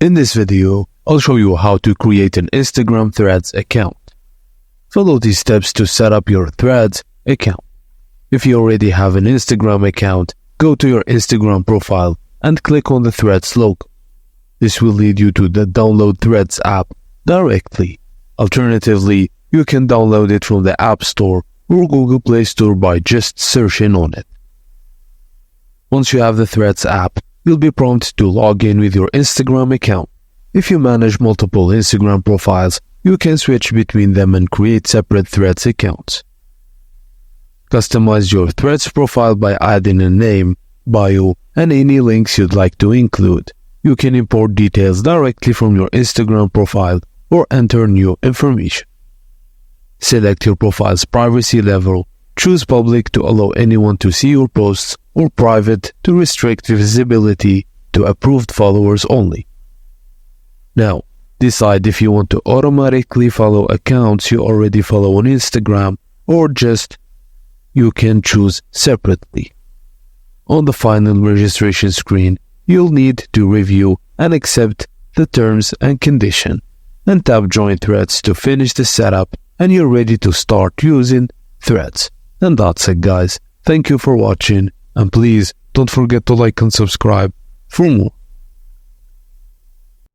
In this video, I'll show you how to create an Instagram Threads account. Follow these steps to set up your Threads account. If you already have an Instagram account, go to your Instagram profile and click on the Threads logo. This will lead you to the Download Threads app directly. Alternatively, you can download it from the App Store or Google Play Store by just searching on it. Once you have the Threads app, you'll be prompted to log in with your Instagram account. If you manage multiple Instagram profiles, you can switch between them and create separate Threads accounts. Customize your Threads profile by adding a name, bio, and any links you'd like to include. You can import details directly from your Instagram profile or enter new information. Select your profile's privacy level. Choose public to allow anyone to see your posts or private to restrict visibility to approved followers only. Now, decide if you want to automatically follow accounts you already follow on Instagram or just you can choose separately. On the final registration screen, you'll need to review and accept the terms and conditions, and tap Join Threads to finish the setup, and you're ready to start using Threads. And that's it, guys. Thank you for watching, and please don't forget to like and subscribe for more.